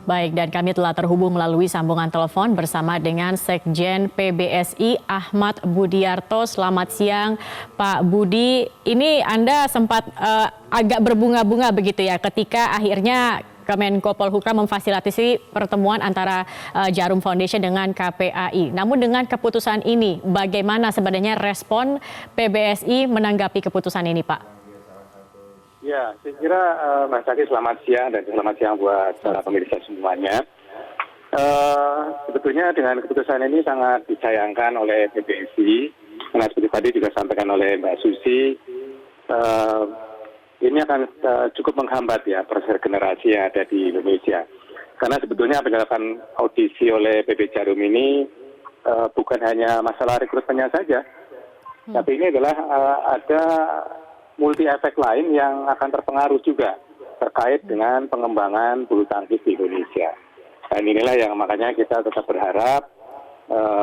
Baik, dan kami telah terhubung melalui sambungan telepon bersama dengan Sekjen PBSI Ahmad Budiarto. Selamat siang Pak Budi. Ini Anda sempat agak berbunga-bunga begitu ya ketika akhirnya Kemenko Polhukam memfasilitasi pertemuan antara Jarum Foundation dengan KPAI. Namun dengan keputusan ini, bagaimana sebenarnya respon PBSI menanggapi keputusan ini, Pak? Ya, saya kira Mas Zaki selamat siang dan selamat siang buat para pemirsa semuanya. Sebetulnya dengan keputusan ini sangat disayangkan oleh PBSI, karena seperti tadi juga disampaikan oleh Mbak Susi, ini akan cukup menghambat ya proses regenerasi yang ada di Indonesia. Karena sebetulnya penyelenggaraan audisi oleh PB Jarum ini bukan hanya masalah rekrutmennya saja, tapi ini adalah ada multi efek lain yang akan terpengaruh juga terkait dengan pengembangan bulu tangkis di Indonesia. Dan inilah yang makanya kita tetap berharap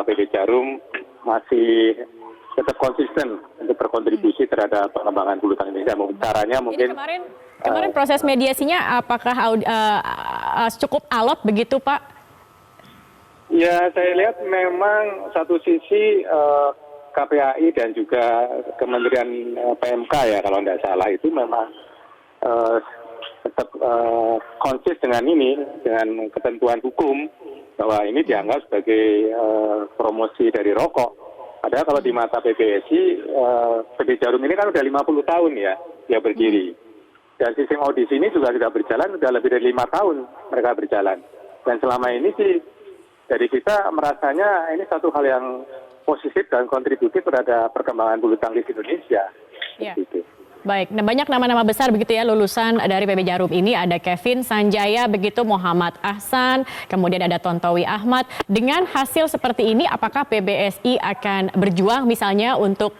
PB Jarum masih tetap konsisten untuk berkontribusi terhadap pengembangan bulu tangkis Indonesia. Caranya mungkin kemarin proses mediasinya apakah cukup alot begitu, Pak? Ya, saya lihat memang satu sisi KPAI dan juga Kementerian PMK ya kalau tidak salah itu memang tetap konsis dengan ini, dengan ketentuan hukum bahwa ini dianggap sebagai promosi dari rokok. Padahal kalau di mata PBSI, PB Jarum ini kan udah 50 tahun ya dia berdiri. Dan sistem audisi ini juga sudah berjalan, sudah lebih dari 5 tahun mereka berjalan. Dan selama ini sih dari kita merasanya ini satu hal yang positif dan kontributif terhadap perkembangan bulu tangkis Indonesia. Ya. Baik, nah banyak nama-nama besar begitu ya lulusan dari PB Jarum ini, ada Kevin Sanjaya begitu, Muhammad Ahsan, kemudian ada Tontowi Ahmad. Dengan hasil seperti ini, apakah PBSI akan berjuang misalnya untuk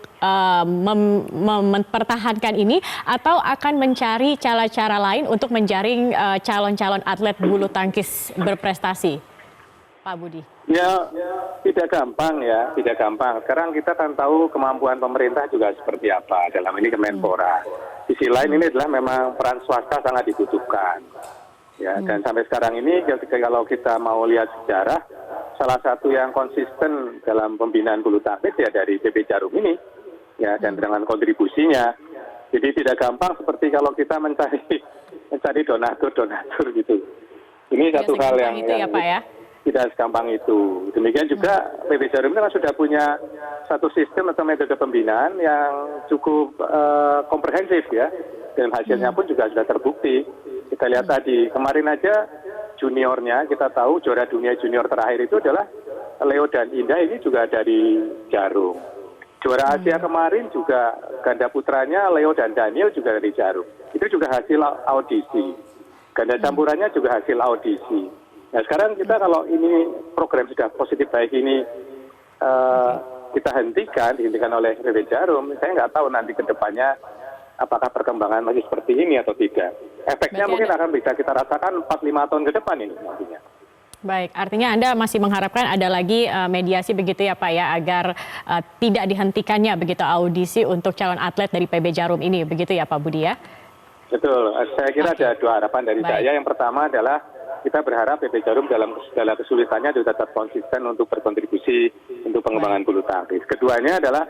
mempertahankan ini atau akan mencari cara-cara lain untuk menjaring calon-calon atlet bulu tangkis berprestasi? Pak Budi. Ya, tidak gampang ya, tidak gampang. Sekarang kita kan tahu kemampuan pemerintah juga seperti apa, dalam ini Kemenpora. Sisi lain ini adalah memang peran swasta sangat dibutuhkan. Ya, dan sampai sekarang ini kalau kita mau lihat sejarah, salah satu yang konsisten dalam pembinaan bulu tangkis ya dari PB Jarum ini, ya, dan dengan kontribusinya. Jadi tidak gampang seperti kalau kita mencari donatur gitu. Ini satu hal yang ya, Pak, ya? Tidak segampang itu. Demikian juga PB Jarum ini kan sudah punya satu sistem atau metode pembinaan yang cukup komprehensif ya. Dan hasilnya pun juga sudah terbukti. Kita lihat tadi, kemarin aja juniornya, kita tahu juara dunia junior terakhir itu adalah Leo dan Indah, ini juga dari Jarum. Juara Asia kemarin juga ganda putranya Leo dan Daniel juga dari Jarum. Itu juga hasil audisi. Ganda campurannya juga hasil audisi. Nah sekarang kita kalau ini program sudah positif baik ini kita dihentikan oleh PB Jarum, saya nggak tahu nanti ke depannya apakah perkembangan masih seperti ini atau tidak. Efeknya mungkin akan bisa kita rasakan 4-5 tahun ke depan ini nantinya. Baik, artinya Anda masih mengharapkan ada lagi mediasi begitu ya Pak ya, agar tidak dihentikannya begitu audisi untuk calon atlet dari PB Jarum ini, begitu ya Pak Budi ya? Betul, saya kira ada dua harapan dari saya. Yang pertama adalah kita berharap PB Jarum dalam segala kesulitannya juga tetap konsisten untuk berkontribusi untuk pengembangan bulu tangkis. Keduanya adalah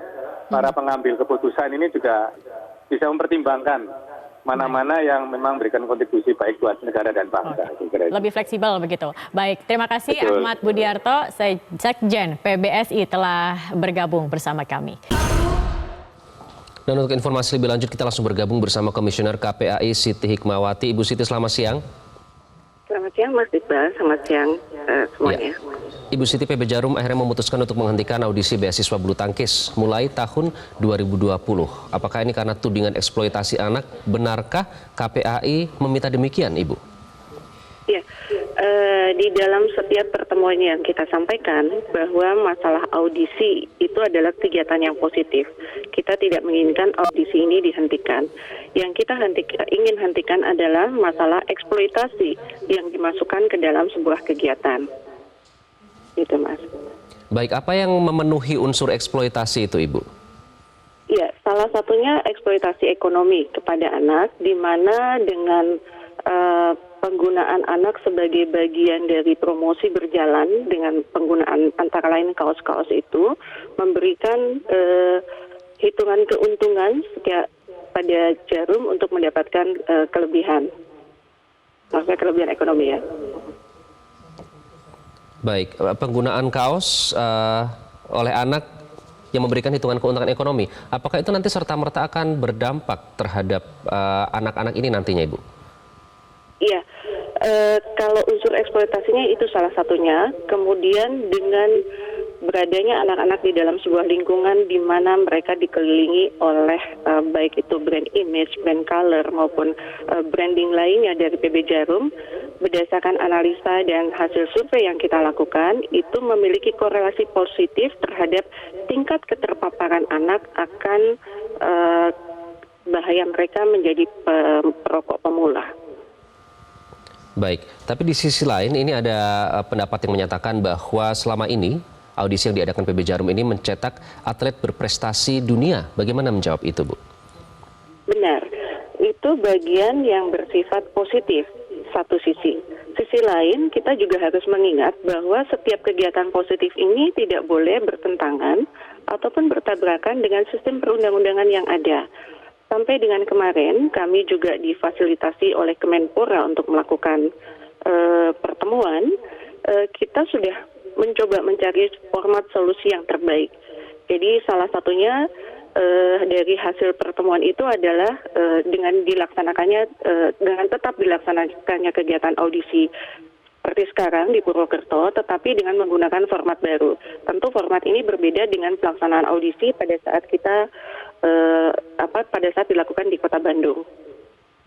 para pengambil keputusan ini juga bisa mempertimbangkan mana-mana yang memang memberikan kontribusi baik buat negara dan bangsa. Lebih fleksibel begitu. Baik, terima kasih. Betul. Ahmad Budiarto, Sekjen PBSI telah bergabung bersama kami. Dan untuk informasi lebih lanjut kita langsung bergabung bersama Komisioner KPAI Siti Hikmawati. Ibu Siti, selamat siang. Selamat siang Mas Iqbal, selamat siang semuanya. Ya. Ibu Siti, PB Jarum akhirnya memutuskan untuk menghentikan audisi beasiswa bulu tangkis mulai tahun 2020. Apakah ini karena tudingan eksploitasi anak? Benarkah KPAI meminta demikian, Ibu? Ya, di dalam setiap pertemuan yang kita sampaikan bahwa masalah audisi itu adalah kegiatan yang positif. Kita tidak menginginkan audisi ini dihentikan. Yang kita ingin hentikan adalah masalah eksploitasi yang dimasukkan ke dalam sebuah kegiatan. Gitu, Mas. Baik, apa yang memenuhi unsur eksploitasi itu, Ibu? Ya, salah satunya eksploitasi ekonomi kepada anak, di mana dengan penggunaan anak sebagai bagian dari promosi berjalan dengan penggunaan antara lain kaos-kaos itu memberikan hitungan keuntungan pada Jarum untuk mendapatkan kelebihan, maksudnya kelebihan ekonomi ya. Baik, penggunaan kaos oleh anak yang memberikan hitungan keuntungan ekonomi, apakah itu nanti serta-merta akan berdampak terhadap anak-anak ini nantinya, Ibu? Iya, kalau unsur eksploitasinya itu salah satunya. Kemudian dengan beradanya anak-anak di dalam sebuah lingkungan di mana mereka dikelilingi oleh baik itu brand image, brand color maupun branding lainnya dari PB Jarum, berdasarkan analisa dan hasil survei yang kita lakukan itu memiliki korelasi positif terhadap tingkat keterpaparan anak akan bahaya mereka menjadi perokok pemula. Baik, tapi di sisi lain ini ada pendapat yang menyatakan bahwa selama ini audisi yang diadakan PB Jarum ini mencetak atlet berprestasi dunia. Bagaimana menjawab itu, Bu? Benar, itu bagian yang bersifat positif satu sisi. Sisi lain kita juga harus mengingat bahwa setiap kegiatan positif ini tidak boleh bertentangan ataupun bertabrakan dengan sistem perundang-undangan yang ada. Sampai dengan kemarin kami juga difasilitasi oleh Kemenpora untuk melakukan pertemuan. Kita sudah mencoba mencari format solusi yang terbaik. Jadi salah satunya dari hasil pertemuan itu adalah dengan tetap dilaksanakannya kegiatan audisi seperti sekarang di Purwokerto, tetapi dengan menggunakan format baru. Tentu format ini berbeda dengan pelaksanaan audisi pada saat kita pada saat dilakukan di Kota Bandung.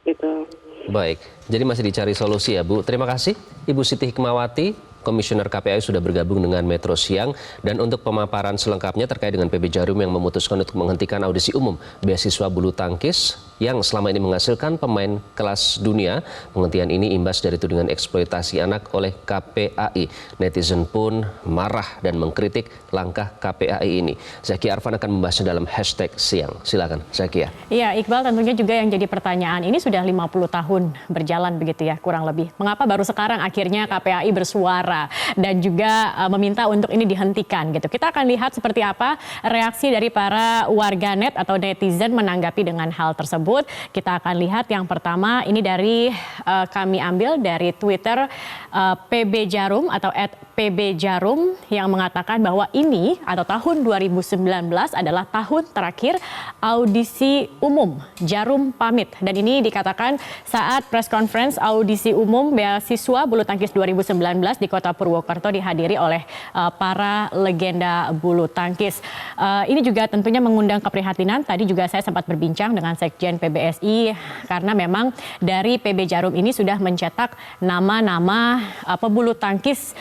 Gitu. Baik, jadi masih dicari solusi ya, Bu. Terima kasih Ibu Siti Hikmawati, Komisioner KPAI sudah bergabung dengan Metro Siang. Dan untuk pemaparan selengkapnya terkait dengan PB Jarum yang memutuskan untuk menghentikan audisi umum beasiswa bulu tangkis yang selama ini menghasilkan pemain kelas dunia. Penghentian ini imbas dari tudingan eksploitasi anak oleh KPAI. Netizen pun marah dan mengkritik langkah KPAI ini. Zakia Arfan akan membahasnya dalam hashtag Siang. Silakan, Zakia. Iya, Iqbal, tentunya juga yang jadi pertanyaan, ini sudah 50 tahun berjalan begitu ya, kurang lebih. Mengapa baru sekarang akhirnya KPAI bersuara dan juga meminta untuk ini dihentikan gitu. Kita akan lihat seperti apa reaksi dari para warganet atau netizen menanggapi dengan hal tersebut. Kita akan lihat yang pertama ini dari kami ambil dari Twitter PB Jarum atau @pbjarum yang mengatakan bahwa ini atau tahun 2019 adalah tahun terakhir audisi umum Jarum pamit. Dan ini dikatakan saat press conference audisi umum beasiswa bulu tangkis 2019 di Kota Purwokerto dihadiri oleh para legenda bulu tangkis. Ini juga tentunya mengundang keprihatinan. Tadi juga saya sempat berbincang dengan Sekjen PBSI karena memang dari PB Jarum ini sudah mencetak nama-nama pebulu tangkis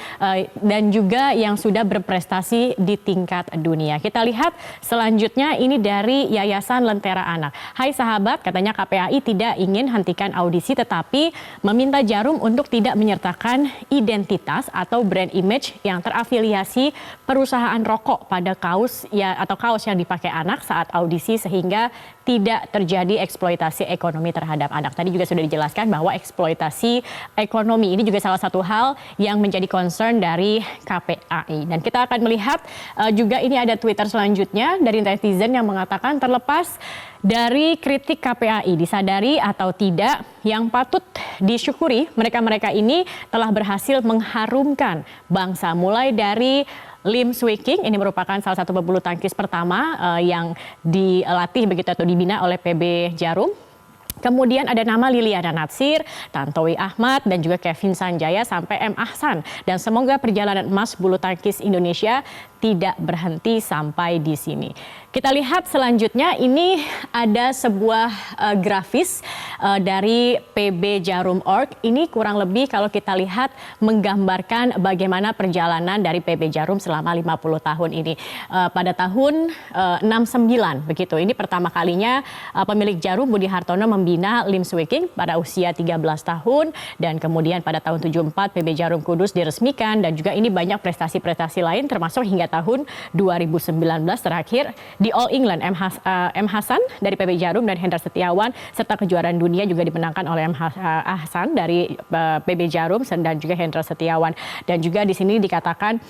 dan juga yang sudah berprestasi di tingkat dunia. Kita lihat selanjutnya ini dari Yayasan Lentera Anak. Hai sahabat, katanya KPAI tidak ingin hentikan audisi tetapi meminta Jarum untuk tidak menyertakan identitas atau brand image yang terafiliasi perusahaan rokok pada kaos ya atau kaos yang dipakai anak saat audisi sehingga tidak terjadi eksploitasi ekonomi terhadap anak. Tadi juga sudah dijelaskan bahwa eksploitasi ekonomi ini juga salah satu hal yang menjadi concern dari KPAI. Dan kita akan melihat juga ini ada Twitter selanjutnya dari netizen yang mengatakan terlepas dari kritik KPAI disadari atau tidak yang patut disyukuri mereka-mereka ini telah berhasil mengharumkan bangsa mulai dari Lim Swee King, ini merupakan salah satu pebulu tangkis pertama yang dilatih begitu atau dibina oleh PB Jarum. Kemudian ada nama Liliana Natsir, Tantowi Ahmad, dan juga Kevin Sanjaya sampai M. Ahsan. Dan semoga perjalanan emas bulu tangkis Indonesia tidak berhenti sampai di sini. Kita lihat selanjutnya ini ada sebuah grafis dari PB Jarum.org. Ini kurang lebih kalau kita lihat menggambarkan bagaimana perjalanan dari PB Jarum selama 50 tahun ini. Pada tahun 69 begitu. Ini pertama kalinya pemilik Jarum Budi Hartono membina Lim Swee King pada usia 13 tahun dan kemudian pada tahun 74 PB Jarum Kudus diresmikan dan juga ini banyak prestasi-prestasi lain termasuk hingga tahun 2019 terakhir di All England M. Hasan dari PB Jarum dan Hendra Setiawan, serta kejuaraan dunia juga dimenangkan oleh M. Hasan dari PB Jarum dan juga Hendra Setiawan. Dan juga di sini dikatakan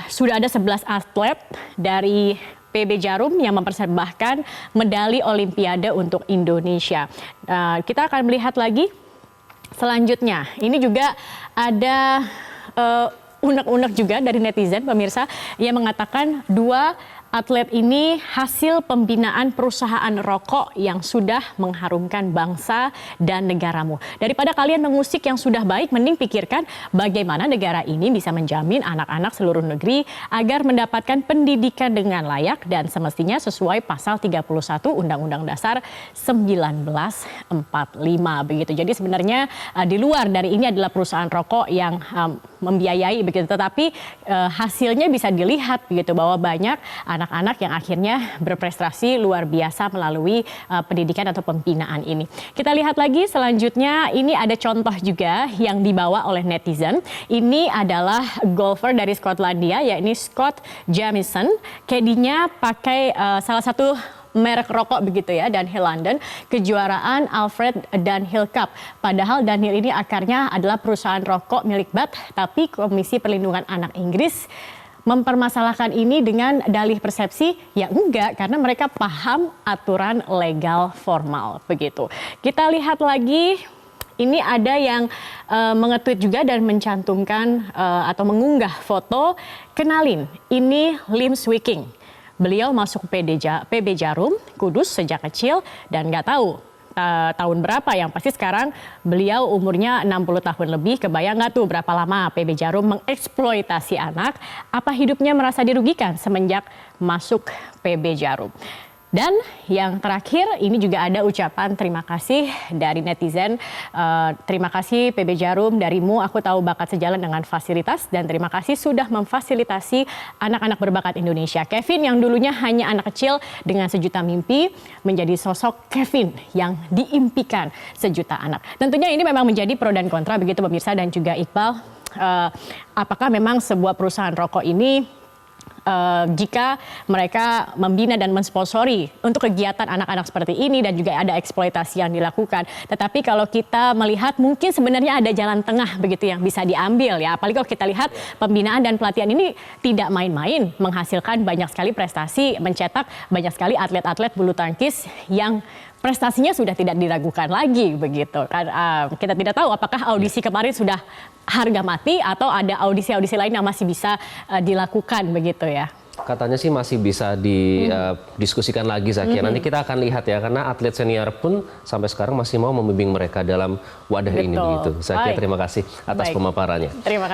sudah ada 11 atlet dari PB Jarum yang mempersembahkan medali Olimpiade untuk Indonesia. Kita akan melihat lagi selanjutnya. Ini juga ada unek-unek juga dari netizen, pemirsa, yang mengatakan 2 atlet ini hasil pembinaan perusahaan rokok yang sudah mengharumkan bangsa dan negaramu. Daripada kalian mengusik yang sudah baik, mending pikirkan bagaimana negara ini bisa menjamin anak-anak seluruh negeri agar mendapatkan pendidikan dengan layak dan semestinya sesuai pasal 31 Undang-Undang Dasar 1945 begitu. Jadi sebenarnya di luar dari ini adalah perusahaan rokok yang membiayai begitu, tetapi hasilnya bisa dilihat begitu bahwa banyak anak-anak yang akhirnya berprestasi luar biasa melalui pendidikan atau pembinaan ini. Kita lihat lagi selanjutnya, ini ada contoh juga yang dibawa oleh netizen. Ini adalah golfer dari Skotlandia, yakni Scott Jamieson. Caddy-nya pakai salah satu merek rokok begitu ya, Dunhill London, kejuaraan Alfred Dunhill Cup. Padahal Dunhill ini akarnya adalah perusahaan rokok milik Bath, tapi Komisi Perlindungan Anak Inggris mempermasalahkan ini dengan dalih persepsi, ya enggak, karena mereka paham aturan legal formal begitu. Kita lihat lagi, ini ada yang mengetweet juga dan mencantumkan atau mengunggah foto, kenalin, ini Lim Swee King. Beliau masuk PB Jarum, Kudus sejak kecil dan nggak tahu tahun berapa, yang pasti sekarang beliau umurnya 60 tahun lebih. Kebayang nggak tuh berapa lama PB Jarum mengeksploitasi anak? Apa hidupnya merasa dirugikan semenjak masuk PB Jarum? Dan yang terakhir, ini juga ada ucapan terima kasih dari netizen. Terima kasih PB Jarum, darimu aku tahu bakat sejalan dengan fasilitas, dan terima kasih sudah memfasilitasi anak-anak berbakat Indonesia. Kevin yang dulunya hanya anak kecil dengan sejuta mimpi, menjadi sosok Kevin yang diimpikan sejuta anak. Tentunya ini memang menjadi pro dan kontra begitu pemirsa dan juga Iqbal. Apakah memang sebuah perusahaan rokok ini jika mereka membina dan mensponsori untuk kegiatan anak-anak seperti ini dan juga ada eksploitasi yang dilakukan. Tetapi kalau kita melihat mungkin sebenarnya ada jalan tengah begitu yang bisa diambil ya. Apalagi kalau kita lihat pembinaan dan pelatihan ini tidak main-main, menghasilkan banyak sekali prestasi, mencetak banyak sekali atlet-atlet bulu tangkis yang prestasinya sudah tidak diragukan lagi begitu. Kita tidak tahu apakah audisi kemarin sudah harga mati atau ada audisi-audisi lain yang masih bisa dilakukan begitu ya. Katanya sih masih bisa didiskusikan lagi, Zakia. Nanti kita akan lihat ya, karena atlet senior pun sampai sekarang masih mau membimbing mereka dalam wadah ini begitu. Zakia, terima kasih atas pemaparannya. Terima kasih.